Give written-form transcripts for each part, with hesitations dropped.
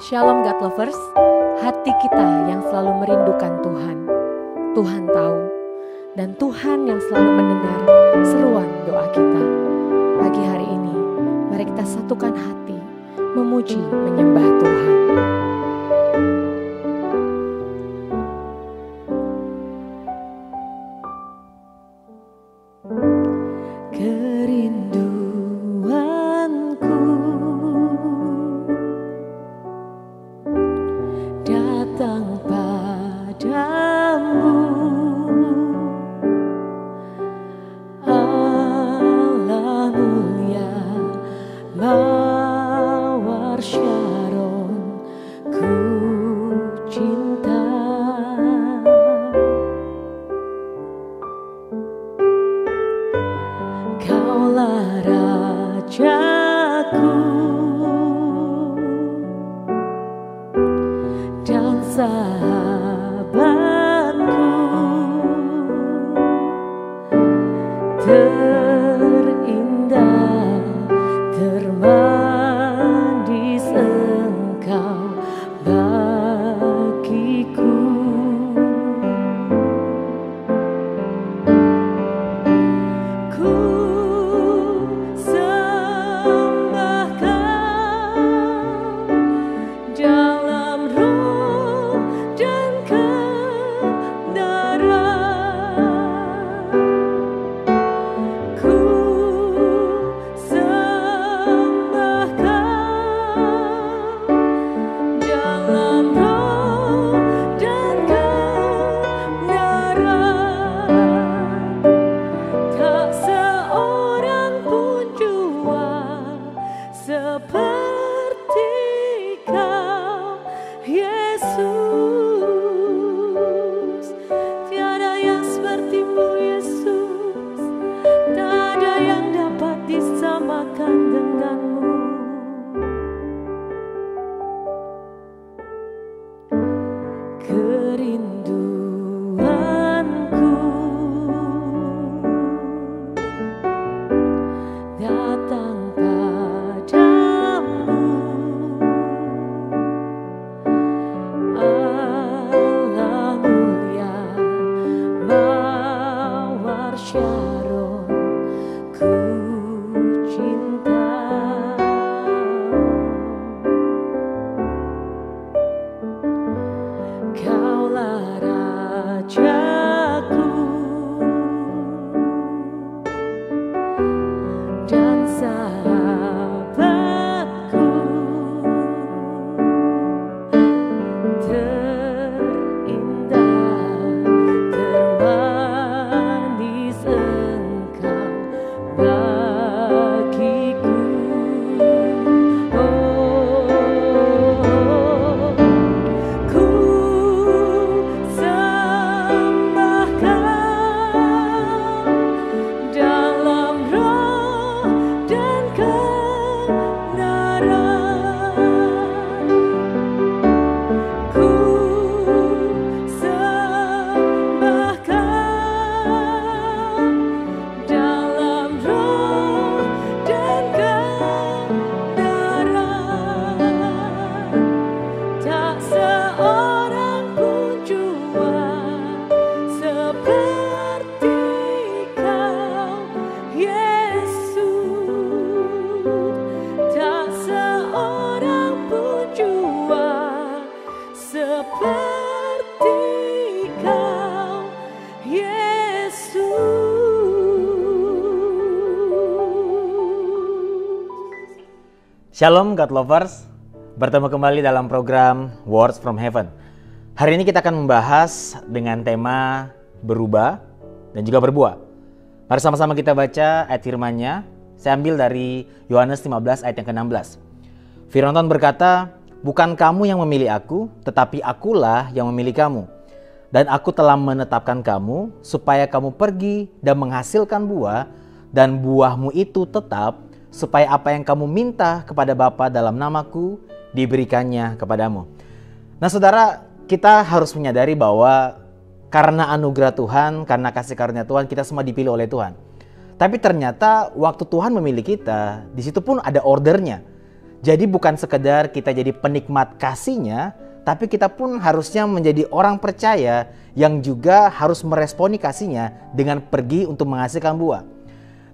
Shalom God Lovers, hati kita yang selalu merindukan Tuhan. Tuhan tahu, dan Tuhan yang selalu mendengar seruan doa kita. Pagi hari ini, mari kita satukan hati, memuji, menyembah Tuhan. Shalom God Lovers, bertemu kembali dalam program Words from Heaven. Hari ini kita akan membahas dengan tema berubah dan juga berbuah. Mari sama-sama kita baca ayat firman-Nya. Saya ambil dari Yohanes 15 ayat yang ke-16. Firman Tuhan berkata, "Bukan kamu yang memilih aku, tetapi akulah yang memilih kamu. Dan aku telah menetapkan kamu supaya kamu pergi dan menghasilkan buah, dan buahmu itu tetap, supaya apa yang kamu minta kepada Bapa dalam namaku diberikannya kepadamu." Nah saudara, kita harus menyadari bahwa karena anugerah Tuhan, karena kasih karunia Tuhan, kita semua dipilih oleh Tuhan. Tapi ternyata waktu Tuhan memilih kita, di situ pun ada ordernya. Jadi bukan sekedar kita jadi penikmat kasih-Nya, tapi kita pun harusnya menjadi orang percaya yang juga harus meresponi kasih-Nya dengan pergi untuk menghasilkan buah.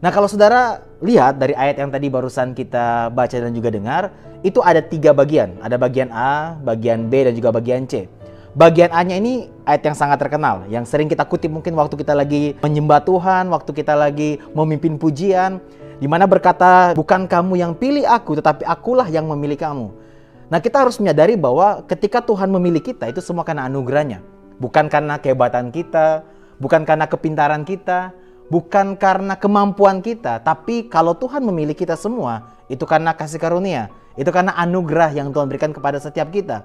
Nah, kalau saudara lihat dari ayat yang tadi barusan kita baca dan juga dengar, itu ada 3 bagian. Ada bagian A, bagian B, dan juga bagian C. Bagian A-nya ini ayat yang sangat terkenal, yang sering kita kutip mungkin waktu kita lagi menyembah Tuhan, waktu kita lagi memimpin pujian, di mana berkata, bukan kamu yang pilih aku, tetapi akulah yang memilih kamu. Nah, kita harus menyadari bahwa ketika Tuhan memilih kita, itu semua karena anugerah-Nya. Bukan karena kehebatan kita, bukan karena kepintaran kita, bukan karena kemampuan kita. Tapi kalau Tuhan memilih kita semua, itu karena kasih karunia. Itu karena anugerah yang Tuhan berikan kepada setiap kita.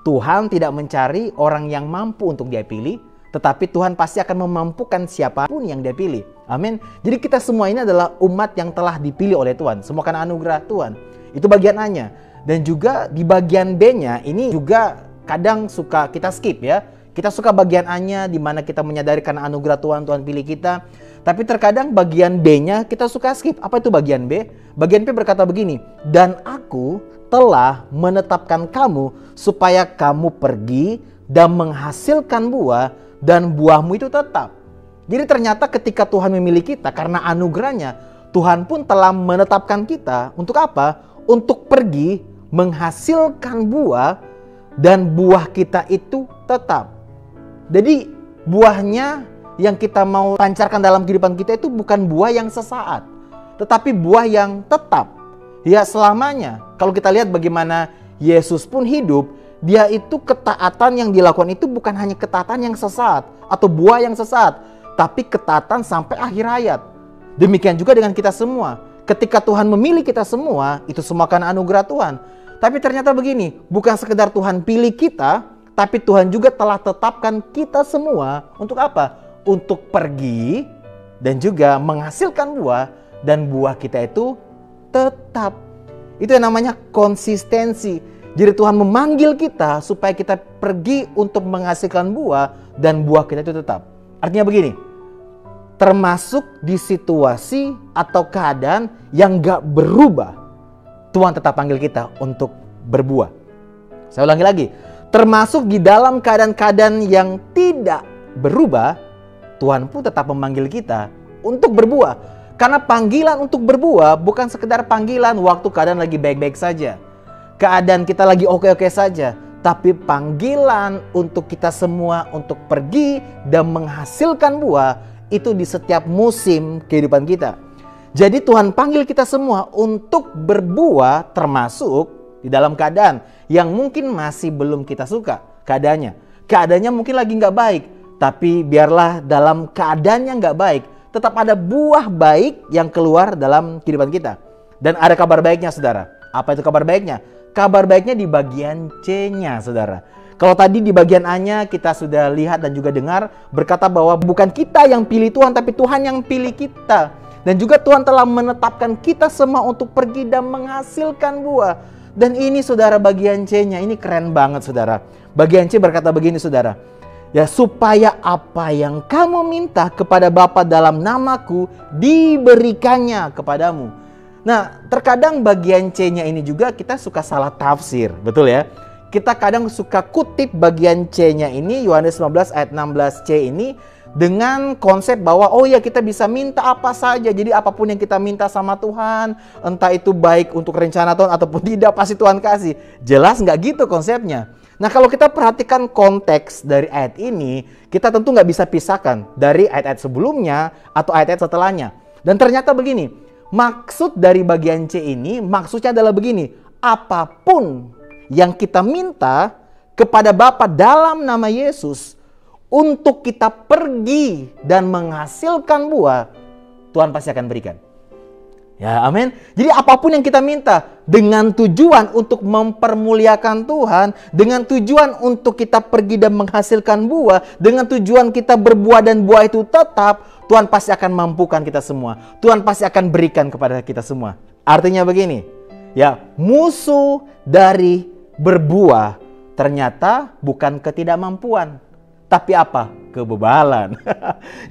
Tuhan tidak mencari orang yang mampu untuk Dia pilih, tetapi Tuhan pasti akan memampukan siapapun yang Dia pilih. Amin. Jadi kita semua ini adalah umat yang telah dipilih oleh Tuhan. Semua karena anugerah Tuhan. Itu bagian A-nya. Dan juga di bagian B-nya ini juga kadang suka kita skip ya. Kita suka bagian A-nya di mana kita menyadari karena anugerah Tuhan, Tuhan pilih kita. Tapi terkadang bagian B-nya kita suka skip. Apa itu bagian B? Bagian B berkata begini, dan aku telah menetapkan kamu supaya kamu pergi dan menghasilkan buah, dan buahmu itu tetap. Jadi ternyata ketika Tuhan memilih kita karena anugerahnya, Tuhan pun telah menetapkan kita untuk apa? Untuk pergi menghasilkan buah, dan buah kita itu tetap. Jadi buahnya yang kita mau pancarkan dalam kehidupan kita itu bukan buah yang sesaat, tetapi buah yang tetap, ya selamanya. Kalau kita lihat bagaimana Yesus pun hidup, Dia itu ketaatan yang dilakukan itu bukan hanya ketaatan yang sesaat atau buah yang sesaat, tapi ketaatan sampai akhir hayat. Demikian juga dengan kita semua. Ketika Tuhan memilih kita semua, itu semua karena anugerah Tuhan. Tapi ternyata begini, bukan sekedar Tuhan pilih kita, tapi Tuhan juga telah tetapkan kita semua untuk apa? Untuk pergi dan juga menghasilkan buah, dan buah kita itu tetap. Itu yang namanya konsistensi. Jadi Tuhan memanggil kita supaya kita pergi untuk menghasilkan buah, dan buah kita itu tetap. Artinya begini, termasuk di situasi atau keadaan yang gak berubah, Tuhan tetap panggil kita untuk berbuah. Saya ulangi lagi, termasuk di dalam keadaan-keadaan yang tidak berubah, Tuhan pun tetap memanggil kita untuk berbuah. Karena panggilan untuk berbuah bukan sekedar panggilan waktu keadaan lagi baik-baik saja, keadaan kita lagi oke-oke saja, tapi panggilan untuk kita semua untuk pergi dan menghasilkan buah itu di setiap musim kehidupan kita. Jadi Tuhan panggil kita semua untuk berbuah, termasuk di dalam keadaan yang mungkin masih belum kita suka keadaannya. Keadaannya mungkin lagi nggak baik, tapi biarlah dalam keadaan yang nggak baik, tetap ada buah baik yang keluar dalam kehidupan kita. Dan ada kabar baiknya, saudara. Apa itu kabar baiknya? Kabar baiknya di bagian C-nya, saudara. Kalau tadi di bagian A-nya kita sudah lihat dan juga dengar berkata bahwa bukan kita yang pilih Tuhan, tapi Tuhan yang pilih kita. Dan juga Tuhan telah menetapkan kita semua untuk pergi dan menghasilkan buah. Dan ini saudara bagian C-nya, ini keren banget saudara. Bagian C berkata begini saudara. Ya, supaya apa yang kamu minta kepada Bapa dalam namaku diberikannya kepadamu. Nah, terkadang bagian C-nya ini juga kita suka salah tafsir, betul ya? Kita kadang suka kutip bagian C-nya ini, Yohanes 15 ayat 16C ini, dengan konsep bahwa oh ya kita bisa minta apa saja. Jadi apapun yang kita minta sama Tuhan, entah itu baik untuk rencana Tuhan ataupun tidak, pasti Tuhan kasih. Jelas nggak gitu konsepnya? Nah, kalau kita perhatikan konteks dari ayat ini, kita tentu nggak bisa pisahkan dari ayat-ayat sebelumnya atau ayat-ayat setelahnya. Dan ternyata begini, maksud dari bagian C ini, maksudnya adalah begini, apapun yang kita minta kepada Bapa dalam nama Yesus, untuk kita pergi dan menghasilkan buah, Tuhan pasti akan berikan. Ya, amin. Jadi apapun yang kita minta dengan tujuan untuk mempermuliakan Tuhan, dengan tujuan untuk kita pergi dan menghasilkan buah, dengan tujuan kita berbuah dan buah itu tetap, Tuhan pasti akan mampukan kita semua. Tuhan pasti akan berikan kepada kita semua. Artinya begini, ya, musuh dari berbuah ternyata bukan ketidakmampuan, tapi apa? Kebebalan.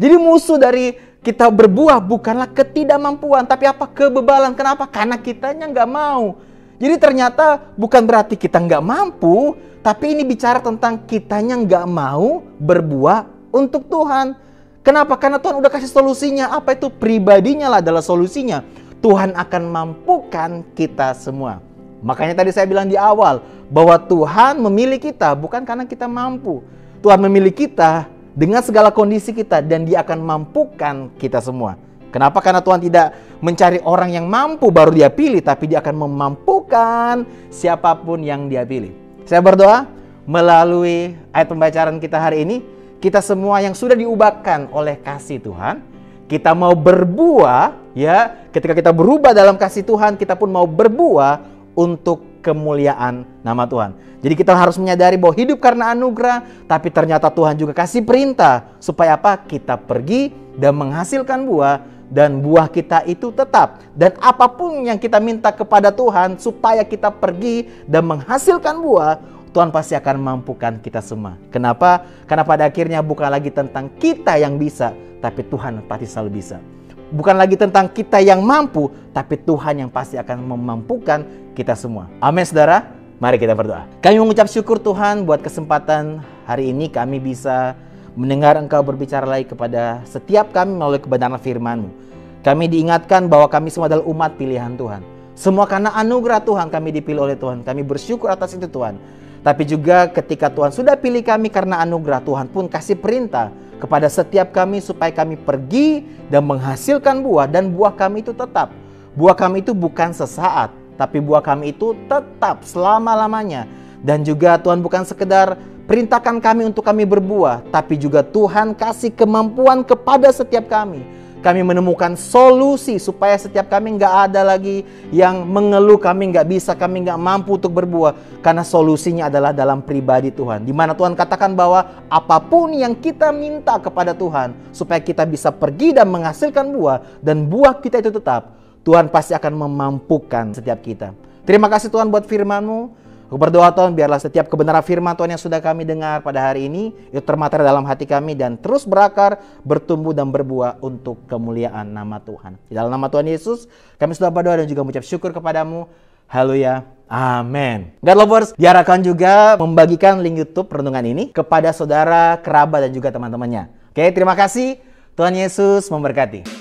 Jadi musuh dari kita berbuah bukanlah ketidakmampuan, tapi apa? Kebebalan. Kenapa? Karena kitanya nggak mau. Jadi ternyata bukan berarti kita nggak mampu, tapi ini bicara tentang kitanya nggak mau berbuah untuk Tuhan. Kenapa? Karena Tuhan udah kasih solusinya. Apa itu? Pribadinya lah adalah solusinya. Tuhan akan mampukan kita semua. Makanya tadi saya bilang di awal, bahwa Tuhan memilih kita bukan karena kita mampu. Tuhan memilih kita dengan segala kondisi kita, dan Dia akan mampukan kita semua. Kenapa? Karena Tuhan tidak mencari orang yang mampu baru Dia pilih, tapi Dia akan memampukan siapapun yang Dia pilih. Saya berdoa melalui ayat pembacaan kita hari ini, kita semua yang sudah diubahkan oleh kasih Tuhan, kita mau berbuah, ya. Ketika kita berubah dalam kasih Tuhan, kita pun mau berbuah untuk kemuliaan nama Tuhan. Jadi kita harus menyadari bahwa hidup karena anugerah, tapi ternyata Tuhan juga kasih perintah supaya apa? Kita pergi dan menghasilkan buah, dan buah kita itu tetap. Dan apapun yang kita minta kepada Tuhan supaya kita pergi dan menghasilkan buah, Tuhan pasti akan mampukan kita semua. Kenapa? Karena pada akhirnya bukan lagi tentang kita yang bisa, tapi Tuhan pasti selalu bisa. Bukan lagi tentang kita yang mampu, tapi Tuhan yang pasti akan memampukan kita semua. Amin, saudara. Mari kita berdoa. Kami mengucap syukur Tuhan buat kesempatan hari ini kami bisa mendengar Engkau berbicara lagi kepada setiap kami melalui kebenaran firman-Mu. Kami diingatkan bahwa kami semua adalah umat pilihan Tuhan. Semua karena anugerah Tuhan kami dipilih oleh Tuhan. Kami bersyukur atas itu Tuhan. Tapi juga ketika Tuhan sudah pilih kami karena anugerah, Tuhan pun kasih perintah kepada setiap kami supaya kami pergi dan menghasilkan buah, dan buah kami itu tetap. Buah kami itu bukan sesaat, tapi buah kami itu tetap selama-lamanya. Dan juga Tuhan bukan sekedar perintahkan kami untuk kami berbuah, tapi juga Tuhan kasih kemampuan kepada setiap kami. Kami menemukan solusi supaya setiap kami nggak ada lagi yang mengeluh kami nggak bisa, kami nggak mampu untuk berbuah. Karena solusinya adalah dalam pribadi Tuhan. Di mana Tuhan katakan bahwa apapun yang kita minta kepada Tuhan supaya kita bisa pergi dan menghasilkan buah, dan buah kita itu tetap, Tuhan pasti akan memampukan setiap kita. Terima kasih Tuhan buat firman-Mu. Aku berdoa Tuhan, biarlah setiap kebenaran firman Tuhan yang sudah kami dengar pada hari ini itu termater dalam hati kami dan terus berakar, bertumbuh dan berbuah untuk kemuliaan nama Tuhan. Di dalam nama Tuhan Yesus kami sudah berdoa dan juga mengucap syukur kepadamu. Haleluya. Amin. God lovers, diharapkan juga membagikan link YouTube renungan ini kepada saudara, kerabat dan juga teman-temannya. Oke, terima kasih. Tuhan Yesus memberkati.